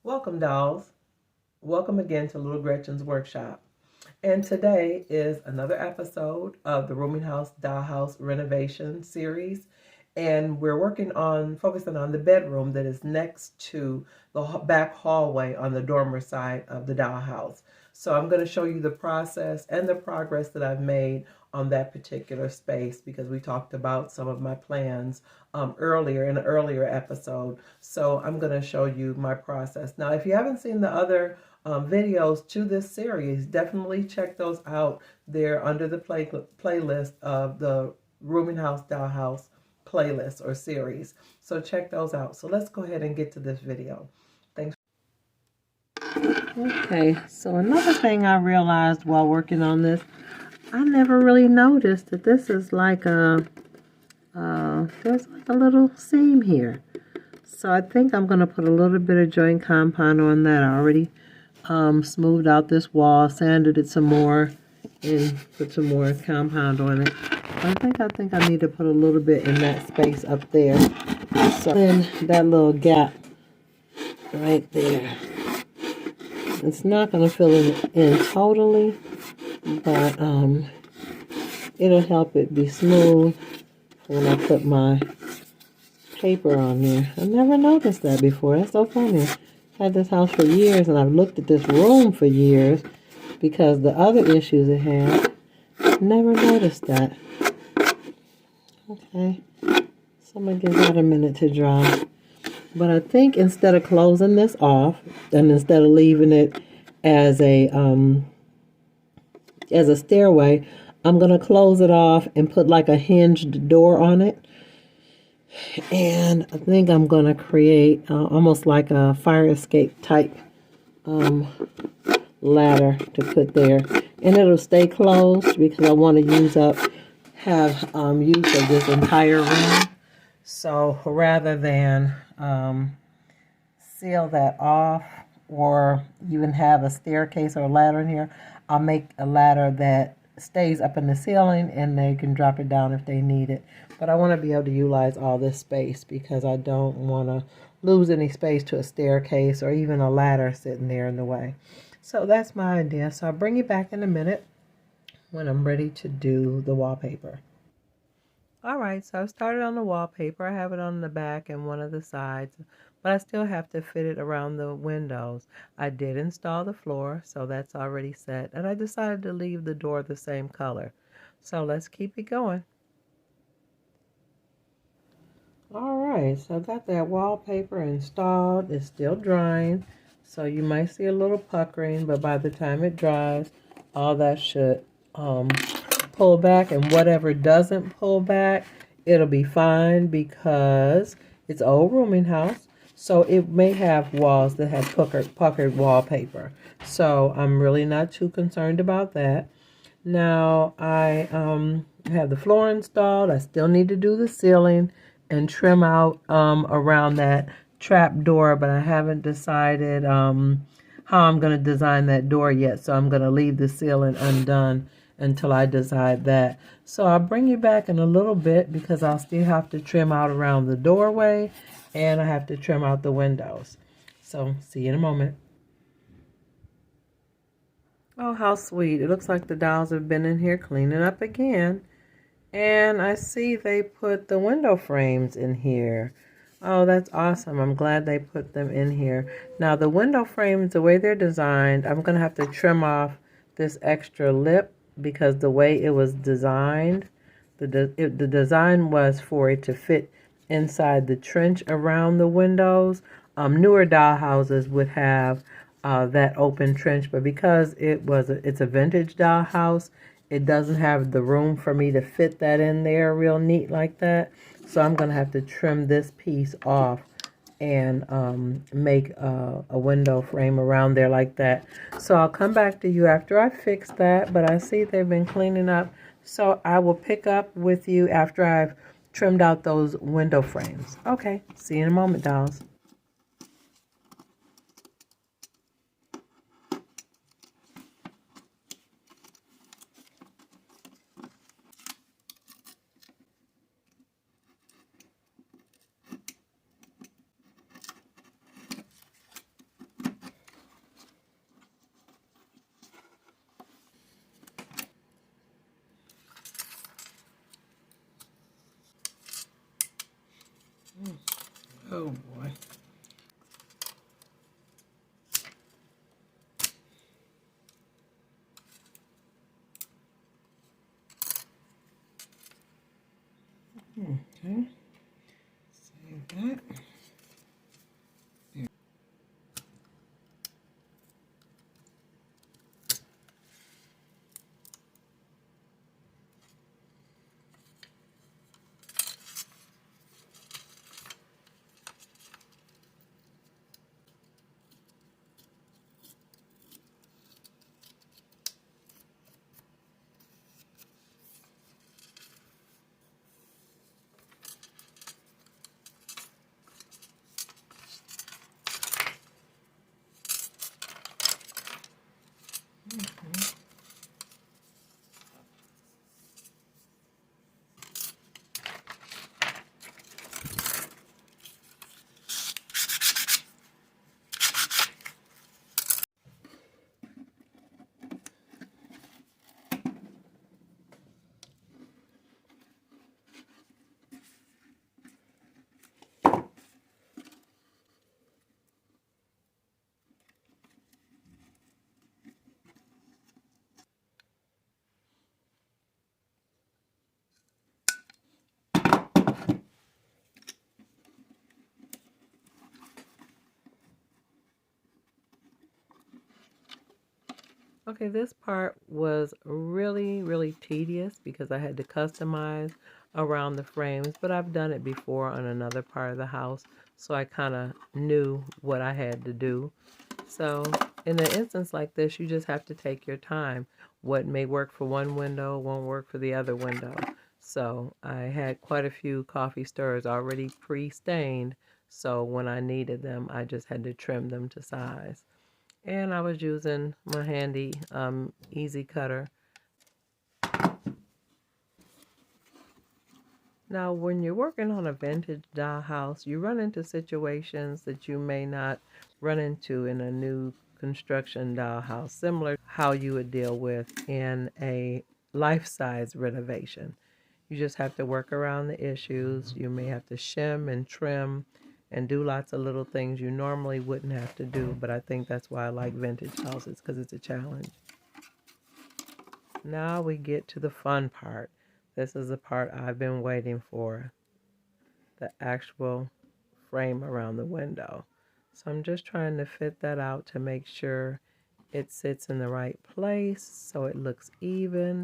Welcome, dolls. Welcome again to Little Gretchen's Workshop. And today is another episode of the Rooming House Dollhouse renovation series. And we're focusing on the bedroom that is next to the back hallway on the dormer side of the dollhouse. So I'm going to show you the process and the progress that I've made on that particular space because we talked about some of my plans earlier in an earlier episode. So I'm going to show you my process. Now, if you haven't seen the other videos to this series, definitely check those out. They're under the playlist of the Rooming House Dollhouse playlist or series. So check those out. So let's go ahead and get to this video. Thanks. Okay, so another thing I realized while working on this, I never really noticed that this is like there's like a little seam here. So I think I'm going to put a little bit of joint compound on that. I already smoothed out this wall, sanded it some more, and put some more compound on it. I think I need to put a little bit in that space up there. So then that little gap right there. It's not going to fill it in totally, but it'll help it be smooth when I put my paper on there. I never noticed that before. That's so funny. I've had this house for years, and I've looked at this room for years because the other issues it had. Never noticed that. Okay, so I'm going to give that a minute to dry. But I think instead of closing this off, and instead of leaving it as a stairway, I'm going to close it off and put like a hinged door on it. And I think I'm going to create almost like a fire escape type ladder to put there. And it'll stay closed because I want to have use of this entire room. So rather than seal that off or even have a staircase or a ladder in here, I'll make a ladder that stays up in the ceiling and they can drop it down if they need it. But I want to be able to utilize all this space because I don't want to lose any space to a staircase or even a ladder sitting there in the way. So that's my idea. So I'll bring you back in a minute when I'm ready to do the wallpaper. Alright, so I've started on the wallpaper. I have it on the back and one of the sides, but I still have to fit it around the windows. I did install the floor, so that's already set, and I decided to leave the door the same color. So let's keep it going. Alright, so I got that wallpaper installed. It's still drying, so you might see a little puckering, but by the time it dries, all that should pull back, and whatever doesn't pull back, it'll be fine because it's old rooming house, so it may have walls that have puckered wallpaper. So I'm really not too concerned about that. Now I have the floor installed. I still need to do the ceiling and trim out around that trap door, but I haven't decided how I'm going to design that door yet, so I'm going to leave the ceiling undone until I decide that. So I'll bring you back in a little bit because I'll still have to trim out around the doorway and I have to trim out the windows. So see you in a moment. Oh, how sweet. It looks like the dolls have been in here cleaning up again. And I see they put the window frames in here. Oh, that's awesome. I'm glad they put them in here. Now the window frames, the way they're designed, I'm going to have to trim off this extra lip because the way it was designed, the design was for it to fit inside the trench around the windows. Newer dollhouses would have that open trench, but because it's a vintage dollhouse, it doesn't have the room for me to fit that in there real neat like that. So I'm going to have to trim this piece off and make a window frame around there like that. So I'll come back to you after I fix that, but I see they've been cleaning up. So I will pick up with you after I've trimmed out those window frames. Okay, see you in a moment, dolls. Oh boy. Okay. Save that. Okay, this part was really, really tedious because I had to customize around the frames, but I've done it before on another part of the house, so I kind of knew what I had to do. So in an instance like this, you just have to take your time. What may work for one window won't work for the other window. So I had quite a few coffee stirrers already pre-stained, so when I needed them, I just had to trim them to size. And I was using my handy easy cutter. Now, when you're working on a vintage dollhouse, you run into situations that you may not run into in a new construction dollhouse, similar to how you would deal with in a life-size renovation. You just have to work around the issues. You may have to shim and trim and do lots of little things you normally wouldn't have to do, but I think that's why I like vintage houses, because it's a challenge. Now we get to the fun part. This is the part I've been waiting for, the actual frame around the window. So I'm just trying to fit that out to make sure it sits in the right place so it looks even,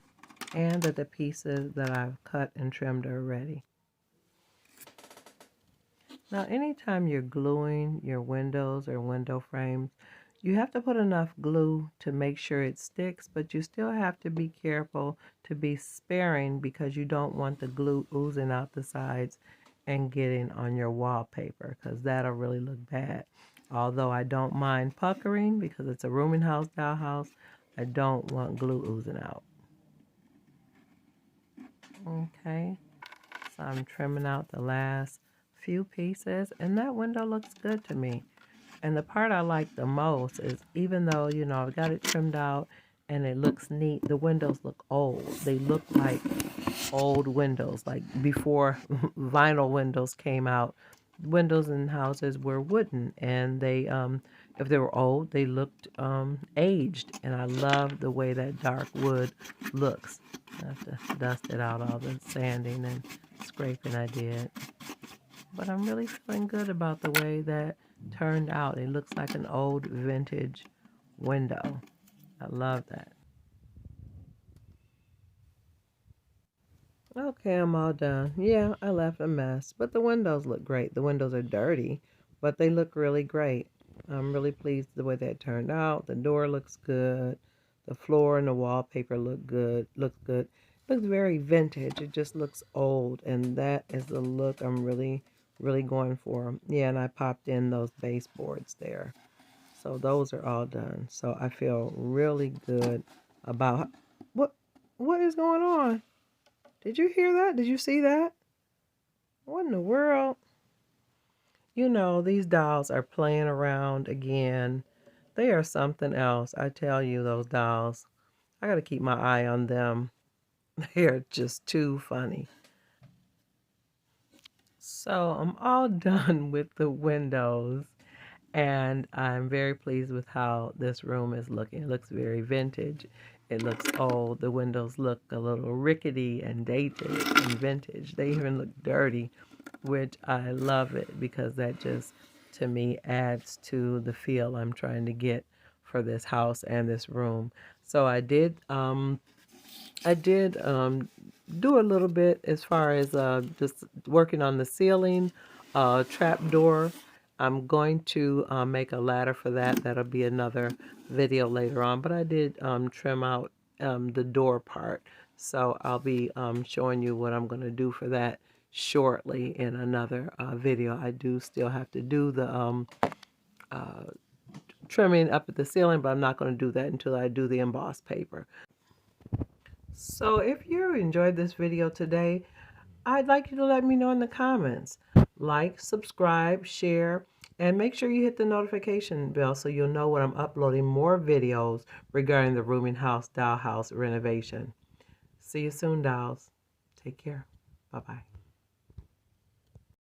and that the pieces that I've cut and trimmed are ready. Now, anytime you're gluing your windows or window frames, you have to put enough glue to make sure it sticks, but you still have to be careful to be sparing because you don't want the glue oozing out the sides and getting on your wallpaper, because that'll really look bad. Although I don't mind puckering because it's a rooming house, dollhouse, I don't want glue oozing out. Okay, so I'm trimming out the last few pieces, and that window looks good to me. And the part I like the most is, even though, I've got it trimmed out and it looks neat, the windows look old. They look like old windows, like before vinyl windows came out. Windows in houses were wooden, and they, if they were old, they looked aged. And I love the way that dark wood looks. I have to dust it out, all the sanding and scraping I did. But I'm really feeling good about the way that turned out. It looks like an old vintage window. I love that. Okay, I'm all done. Yeah, I left a mess, but the windows look great. The windows are dirty, but they look really great. I'm really pleased with the way that turned out. The door looks good. The floor and the wallpaper look good. Looks good. Looks very vintage. It just looks old, and that is the look I'm really, really going for. Yeah, and I popped in those baseboards there. So those are all done. So I feel really good about what is going on. Did you hear that? Did you see that? What in the world? These dolls are playing around again. They are something else. I tell you, those dolls. I got to keep my eye on them. They're just too funny. So I'm all done with the windows, and I'm very pleased with how this room is looking. It looks very vintage. It looks old. The windows look a little rickety and dated and vintage. They even look dirty, which I love it because that just, to me, adds to the feel I'm trying to get for this house and this room. So I did do a little bit as far as just working on the ceiling, trap door. I'm going to make a ladder for that. That'll be another video later on. But I did trim out the door part. So I'll be showing you what I'm going to do for that shortly in another video. I do still have to do the trimming up at the ceiling, but I'm not going to do that until I do the embossed paper. So if you enjoyed this video today, I'd like you to let me know in the comments. Like, subscribe, share, and make sure you hit the notification bell so you'll know when I'm uploading more videos regarding the rooming house, dollhouse renovation. See you soon, dolls. Take care. Bye-bye.